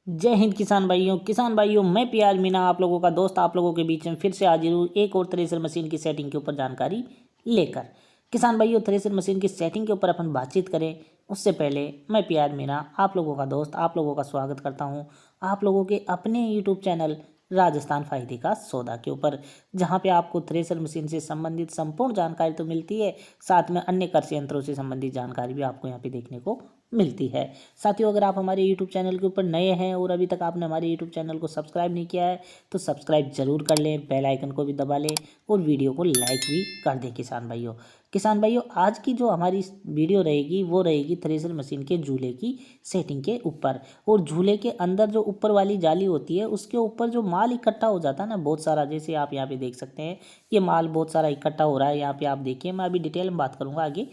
जय हिंद किसान भाइयों मैं पीआर मीना आप लोगों का दोस्त आप लोगों के बीच में फिर से हाजिर हूँ एक और थ्रेसर मशीन की सेटिंग के ऊपर जानकारी लेकर। किसान भाइयों, थ्रेसर मशीन की सेटिंग के ऊपर अपन बातचीत करें उससे पहले मैं पीआर मीना आप लोगों का दोस्त आप लोगों का स्वागत करता हूँ आप लोगों के अपने यूट्यूब चैनल राजस्थान फायदे का सौदा के ऊपर, जहाँ पे आपको थ्रेसर मशीन से संबंधित संपूर्ण जानकारी तो मिलती है, साथ में अन्य कृषि यंत्रों से संबंधित जानकारी भी आपको यहाँ पे देखने को मिलती है। साथियों, अगर आप हमारे यूट्यूब चैनल के ऊपर नए हैं और अभी तक आपने हमारे यूट्यूब चैनल को सब्सक्राइब नहीं किया है तो सब्सक्राइब जरूर कर लें, बेल आइकन को भी दबा लें और वीडियो को लाइक भी कर दें। किसान भाइयों, आज की जो हमारी वीडियो रहेगी वो रहेगी थ्रेसर मशीन के झूले की सेटिंग के ऊपर। और झूले के अंदर जो ऊपर वाली जाली होती है उसके ऊपर जो माल इकट्ठा हो जाता है ना बहुत सारा, जैसे आप यहाँ पे देख सकते हैं ये माल बहुत सारा इकट्ठा हो रहा है। यहाँ पे आप देखिए, मैं अभी डिटेल में बात करूंगा आगे।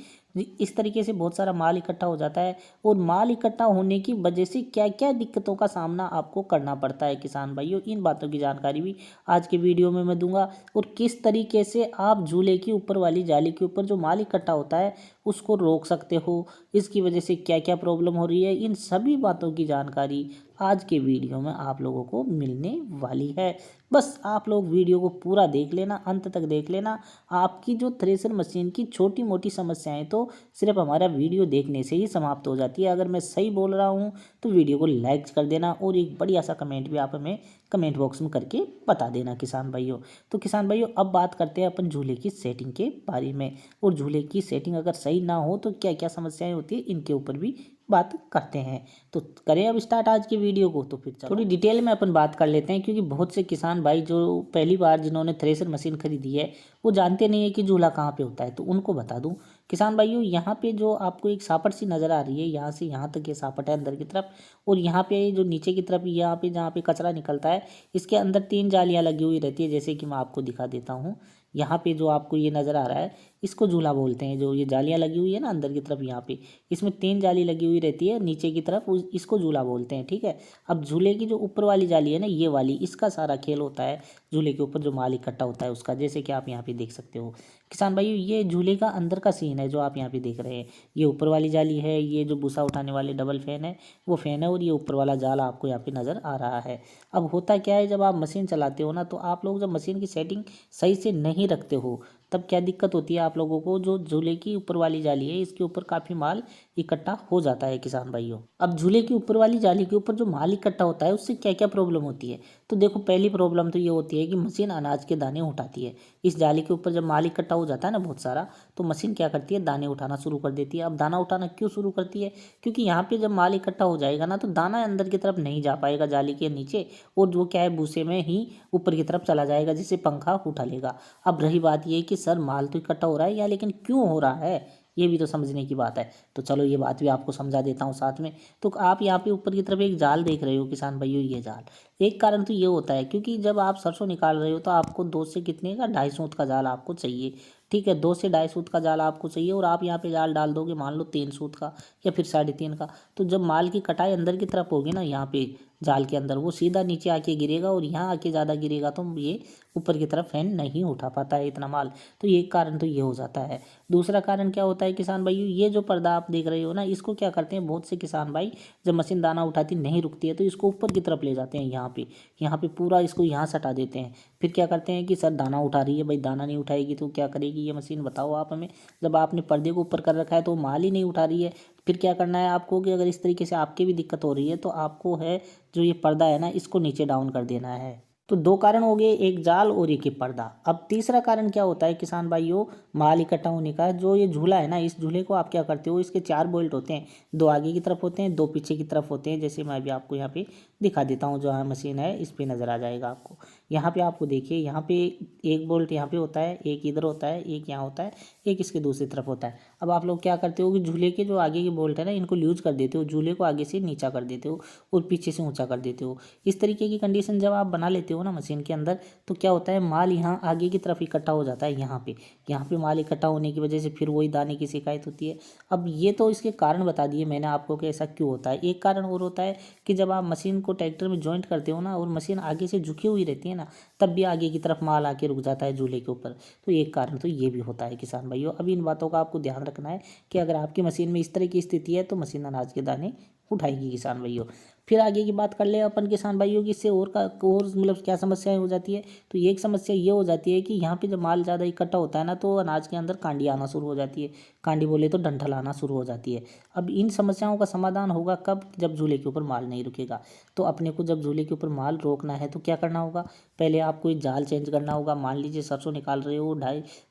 इस तरीके से बहुत सारा माल इकट्ठा हो जाता है और माल इकट्ठा होने की वजह से क्या क्या दिक्कतों का सामना आपको करना पड़ता है किसान भाइयों, इन बातों की जानकारी भी आज के वीडियो में मैं दूंगा। और किस तरीके से आप झूले की ऊपर वाली जाली के ऊपर जो माल इकट्ठा होता है उसको रोक सकते हो, इसकी वजह से क्या क्या प्रॉब्लम हो रही है, इन सभी बातों की जानकारी आज के वीडियो में आप लोगों को मिलने वाली है। बस आप लोग वीडियो को पूरा देख लेना, अंत तक देख लेना। आपकी जो थ्रेसर मशीन की छोटी मोटी समस्याएं तो सिर्फ हमारा वीडियो देखने से ही समाप्त हो जाती है। अगर मैं सही बोल रहा हूँ तो वीडियो को लाइक कर देना और एक बढ़िया सा कमेंट भी आप हमें कमेंट बॉक्स में करके बता देना किसान भाइयों। तो किसान भाइयों, अब बात करते हैं अपन झूले की सेटिंग के बारे में। और झूले की सेटिंग अगर सही ना हो तो क्या क्या समस्याएं होती है इनके ऊपर भी बात करते हैं। तो करें अब स्टार्ट आज की वीडियो को। तो फिर थोड़ी डिटेल में अपन बात कर लेते हैं, क्योंकि बहुत से किसान भाई जो पहली बार जिन्होंने थ्रेसर मशीन खरीदी है वो जानते नहीं है कि झूला कहाँ पे होता है। तो उनको बता दूं किसान भाइयों, यहाँ पे जो आपको एक सापट सी नज़र आ रही है, यहाँ से यहाँ तक ये सापट है अंदर की तरफ, और यहाँ पे जो नीचे की तरफ यहाँ पे जहाँ पे कचरा निकलता है इसके अंदर 3 जालियाँ लगी हुई रहती है, जैसे कि मैं आपको दिखा देता हूँ। यहाँ पे जो आपको ये नज़र आ रहा है इसको झूला बोलते हैं। जो ये जालियाँ लगी हुई है ना अंदर की तरफ, यहाँ पे इसमें 3 जाली लगी हुई रहती है नीचे की तरफ, इसको झूला बोलते हैं। ठीक है, अब झूले की जो ऊपर वाली जाली है ना ये वाली, इसका सारा खेल होता है झूले के ऊपर जो माल इकट्ठा होता है उसका, जैसे कि आप यहाँ पे देख सकते हो किसान भाइयों। ये झूले का अंदर का सीन है जो आप यहाँ पे देख रहे हैं। ये ऊपर वाली जाली है, ये जो भूसा उठाने वाले डबल फैन है वो फैन है, और ये ऊपर वाला जाल आपको यहाँ पे नज़र आ रहा है। अब होता क्या है, जब आप मशीन चलाते हो ना तो आप लोग जब मशीन की सेटिंग सही से नहीं रखते हो तब क्या दिक्कत होती है आप लोगों को, जो झूले की ऊपर वाली जाली है इसके ऊपर काफ़ी माल इकट्ठा हो जाता है किसान भाइयों। अब झूले की ऊपर वाली जाली के ऊपर जो माल इकट्ठा होता है उससे क्या क्या प्रॉब्लम होती है। तो देखो, पहली प्रॉब्लम तो ये होती है कि मशीन अनाज के दाने उठाती है। इस जाली के ऊपर जब माल इकट्ठा हो जाता है ना बहुत सारा, तो मशीन क्या करती है, दाने उठाना शुरू कर देती है। अब दाना उठाना क्यों शुरू करती है, क्योंकि यहाँ पे जब माल इकट्ठा हो जाएगा ना तो दाना अंदर की तरफ नहीं जा पाएगा जाली के नीचे, और जो क्या है भूसे में ही ऊपर की तरफ चला जाएगा, जिससे पंखा उठा लेगा। अब रही बात ये कि सर माल तो इकट्ठा हो रहा है या, लेकिन क्यों हो रहा है ये भी तो समझने की बात है। तो चलो ये बात भी आपको समझा देता हूँ साथ में। तो आप यहाँ पे ऊपर की तरफ एक जाल देख रहे हो किसान भाइयों, ये जाल, एक कारण तो ये होता है क्योंकि जब आप सरसों निकाल रहे हो तो आपको 2 से कितने का 2.5 सूत का जाल आपको चाहिए। ठीक है, 2 से 2.5 सूत का जाल आपको चाहिए, और आप यहाँ पे जाल डाल दोगे मान लो 3 सूत का या फिर 3.5 का। तो जब माल की कटाई अंदर की तरफ होगी ना यहाँ पे जाल के अंदर, वो सीधा नीचे आके गिरेगा, और यहाँ आके ज़्यादा गिरेगा तो ये ऊपर की तरफ फैन नहीं उठा पाता है इतना माल। तो ये कारण तो ये हो जाता है। दूसरा कारण क्या होता है किसान भाइयों, ये जो पर्दा आप देख रहे हो ना इसको क्या करते हैं बहुत से किसान भाई, जब मशीन दाना उठाती नहीं रुकती है तो इसको ऊपर की तरफ ले जाते हैं, यहाँ पे पूरा इसको यहाँ सटा देते हैं। फिर क्या करते हैं कि सर दाना उठा रही है, भाई दाना नहीं उठाएगी तो क्या करेगी ये मशीन, बताओ आप हमें। जब आपने पर्दे को ऊपर कर रखा है तो माल ही नहीं उठा रही है। फिर क्या करना है आपको कि अगर इस तरीके से आपके भी दिक्कत हो रही है तो आपको है जो ये पर्दा है ना इसको नीचे डाउन कर देना है। तो 2 कारण हो गए, एक जाल और एक ही पर्दा। अब तीसरा कारण क्या होता है किसान भाइयों, माल इकट्ठा होने का। जो ये झूला है ना, इस झूले को आप क्या करते हो, इसके 4 बोल्ट होते हैं, 2 आगे की तरफ होते हैं, 2 पीछे की तरफ होते हैं। जैसे मैं अभी आपको यहाँ पे दिखा देता हूँ, जो मशीन है इस पे नज़र आ जाएगा आपको। यहाँ पे आपको देखिए, यहाँ पे एक बोल्ट यहाँ पे होता है, एक इधर होता है, एक यहाँ होता है, एक इसके दूसरी तरफ होता है। अब आप लोग क्या करते हो कि झूले के जो आगे के बोल्ट है ना इनको लूज कर देते हो, झूले को आगे से नीचा कर देते हो और पीछे से ऊंचा कर देते हो। इस तरीके की कंडीशन जब आप बना लेते हो ना मशीन के अंदर, तो क्या होता है माल यहाँ आगे की तरफ इकट्ठा हो जाता है। यहाँ पे माल इकट्ठा होने की वजह से फिर वही दाने की शिकायत होती है। अब ये तो इसके कारण बता दिए मैंने आपको कि ऐसा क्यों होता है। एक कारण और होता है कि जब आप मशीन को ट्रैक्टर में जॉइंट करते हो ना और मशीन आगे से झुकी हुई रहती है ना, तब भी आगे की तरफ माल आके रुक जाता है झूले के ऊपर। तो एक कारण तो ये भी होता है किसान भाइयों। अब इन बातों का आपको ध्यान रखना है कि अगर आपकी मशीन में इस तरह की स्थिति है तो मशीन अनाज के दाने उठाएगी किसान भाइयों। फिर आगे की बात कर ले अपन किसान भाइयों की, इससे और मतलब क्या समस्याएं हो जाती है। तो ये एक समस्या ये हो जाती है कि यहाँ पे जब माल ज़्यादा इकट्ठा होता है ना, तो अनाज के अंदर कांडी आना शुरू हो जाती है, कांडी बोले तो डंठल आना शुरू हो जाती है। अब इन समस्याओं का समाधान होगा कब? जब झूले के ऊपर माल नहीं रुकेगा। तो अपने को जब झूले के ऊपर माल रोकना है तो क्या करना होगा? पहले आपको एक जाल चेंज करना होगा। मान लीजिए सरसों निकाल रहे हो,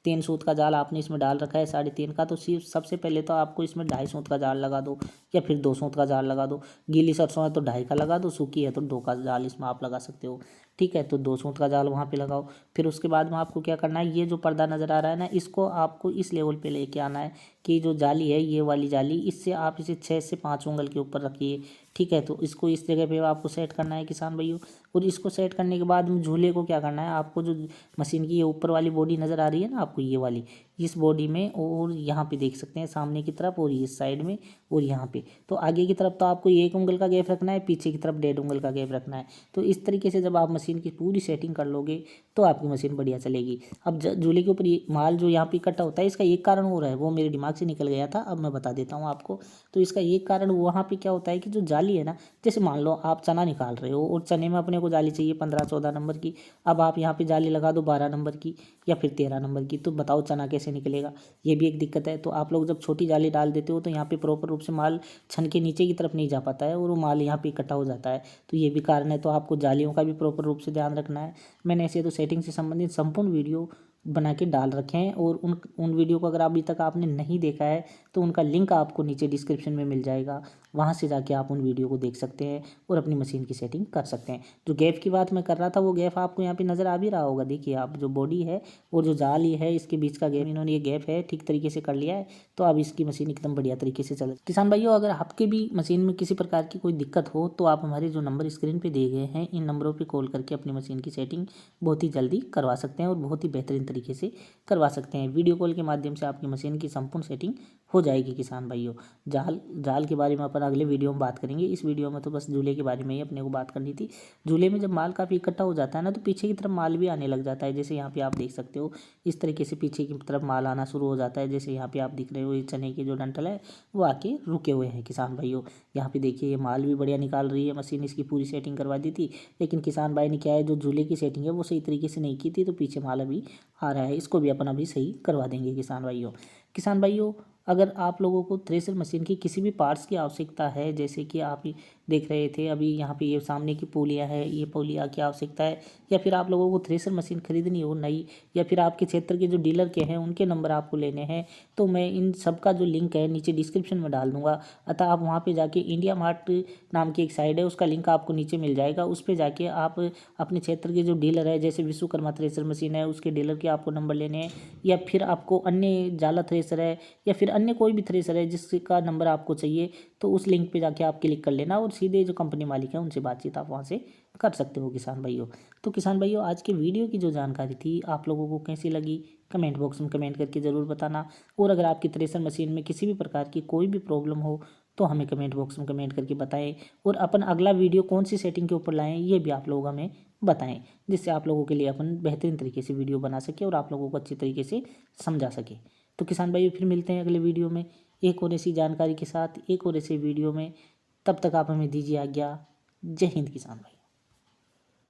3 सूत का जाल आपने इसमें डाल रखा है 3.5 का, तो सिर्फ सबसे पहले तो आपको इसमें 2.5 सूत का जाल लगा दो, या फिर 2 सूत का जाल लगा दो। गीली सरसों है तो 2.5 का लगा दो, सूखी है तो 2 का जाल इसमें आप लगा सकते हो। ठीक है, तो 2 सूत का जाल वहाँ पे लगाओ। फिर उसके बाद में आपको क्या करना है, ये जो पर्दा नज़र आ रहा है ना, इसको आपको इस लेवल पे लेके आना है कि जो जाली है, ये वाली जाली, इससे आप इसे 6 से 5 उंगल के ऊपर रखिए। ठीक है, तो इसको इस जगह पे आपको सेट करना है किसान भाइयों। और इसको सेट करने के बाद में झूले को क्या करना है, आपको जो मशीन की ये ऊपर वाली बॉडी नज़र आ रही है ना आपको, ये वाली, इस बॉडी में और यहाँ पे देख सकते हैं सामने की तरफ, और इस साइड में और यहाँ पे, तो आगे की तरफ तो आपको 1 उंगल का गैप रखना है, पीछे की तरफ 1.5 उंगल का गैप रखना है। तो इस तरीके से जब आप मशीन की पूरी सेटिंग कर लोगे तो आपकी मशीन बढ़िया चलेगी। अब झूले के ऊपर ये माल जो यहाँ पे इकट्ठा होता है, इसका एक कारण हो रहा है, वो मेरे दिमाग से निकल गया था, अब मैं बता देता हूँ आपको। तो इसका एक कारण वहाँ पे क्या होता है कि जो जाली है ना, जैसे मान लो आप चना निकाल रहे हो और चने में अपने को जाली चाहिए 15-14 नंबर की। अब आप यहाँ पे जाली लगा दो 12 नंबर की या फिर 13 नंबर की, तो बताओ चना कैसे निकलेगा? ये भी एक दिक्कत है। तो आप लोग जब छोटी जाली डाल देते हो तो यहाँ पे प्रॉपर रूप से माल छन के नीचे की तरफ नहीं जा पाता है और वो माल यहाँ पे इकट्ठा हो जाता है। तो ये भी कारण है। तो आपको जालियों का भी प्रॉपर रूप से ध्यान रखना है। मैंने ऐसे तो सेटिंग से संबंधित संपूर्ण वीडियो बना के डाल रखे हैं, और उन वीडियो को अगर अभी तक आपने नहीं देखा है तो उनका लिंक आपको नीचे डिस्क्रिप्शन में मिल जाएगा, वहाँ से जाके आप उन वीडियो को देख सकते हैं और अपनी मशीन की सेटिंग कर सकते हैं। जो गैप की बात मैं कर रहा था, वो गैप आपको यहाँ पे नज़र आ भी रहा होगा। देखिए आप, जो बॉडी है और जो जाल ही है, इसके बीच का गैप, इन्होंने ये गैप है ठीक तरीके से कर लिया है। तो अब इसकी मशीन एकदम बढ़िया तरीके से चल। किसान भाइयों, अगर आपके भी मशीन में किसी प्रकार की कोई दिक्कत हो तो आप हमारे जो नंबर स्क्रीन पर दिए गए हैं, इन नंबरों पर कॉल करके अपनी मशीन की सेटिंग बहुत ही जल्दी करवा सकते हैं और बहुत ही बेहतरीन तरीके से करवा सकते हैं। वीडियो कॉल के माध्यम से आपकी मशीन की संपूर्ण सेटिंग हो जाएगी किसान भाइयों। जाल के बारे में अपन अगले वीडियो में बात करेंगे। इस वीडियो में तो बस झूले के बारे में ही अपने को बात करनी थी। झूले में जब माल काफ़ी इकट्ठा हो जाता है ना, तो पीछे की तरफ माल भी आने लग जाता है। जैसे यहाँ पे आप देख सकते हो, इस तरीके से पीछे की तरफ माल आना शुरू हो जाता है। जैसे यहाँ पे आप दिख रहे हो, ये चने के जो डंठल है वो आके रुके हुए हैं किसान भाइयों। यहाँ पे देखिए, ये माल भी बढ़िया निकाल रही है मशीन, इसकी पूरी सेटिंग करवा दी थी। लेकिन किसान भाई ने क्या है, जो झूले की सेटिंग है वो सही तरीके से नहीं की थी, तो पीछे माल अभी आ रहा है। इसको भी अपन अभी सही करवा देंगे किसान भाइयों। किसान भाइयों, अगर आप लोगों को थ्रेसर मशीन की किसी भी पार्ट्स की आवश्यकता है, जैसे कि आप देख रहे थे अभी यहाँ पे ये सामने की पोलियाँ है, ये पोलियाँ की आवश्यकता है, या फिर आप लोगों को थ्रेसर मशीन खरीदनी हो नई, या फिर आपके क्षेत्र के जो डीलर के हैं उनके नंबर आपको लेने हैं, तो मैं इन सब का जो लिंक है नीचे डिस्क्रिप्शन में डाल दूंगा। अतः आप वहाँ पे जाके इंडिया मार्ट नाम की एक साइट है, उसका लिंक आपको नीचे मिल जाएगा। उस पर जाके आप अपने क्षेत्र के जो डीलर है, जैसे विश्वकर्मा थ्रेसर मशीन है, उसके डीलर के आपको नंबर लेने हैं, या फिर आपको अन्य जाला थ्रेसर है या फिर अन्य कोई भी थ्रेसर है जिसका नंबर आपको चाहिए, तो उस लिंक पे जाके आप क्लिक कर लेना और सीधे जो कंपनी मालिक है उनसे बातचीत आप वहाँ से कर सकते हो किसान भाइयों। तो किसान भाइयों, आज के वीडियो की जो जानकारी थी आप लोगों को कैसी लगी, कमेंट बॉक्स में कमेंट करके ज़रूर बताना। और अगर आपकी थ्रेसर मशीन में किसी भी प्रकार की कोई भी प्रॉब्लम हो तो हमें कमेंट बॉक्स में कमेंट करके बताएं, और अपन अगला वीडियो कौन सी सेटिंग के ऊपर लाएं ये भी आप लोग हमें बताएं, जिससे आप लोगों के लिए अपन बेहतरीन तरीके से वीडियो बना सके और आप लोगों को अच्छी तरीके से समझा सके। तो किसान भाइयों, फिर मिलते हैं अगले वीडियो में एक और ऐसी जानकारी के साथ, एक और ऐसे वीडियो में। तब तक आप हमें दीजिए आज्ञा। जय हिंद किसान भाई।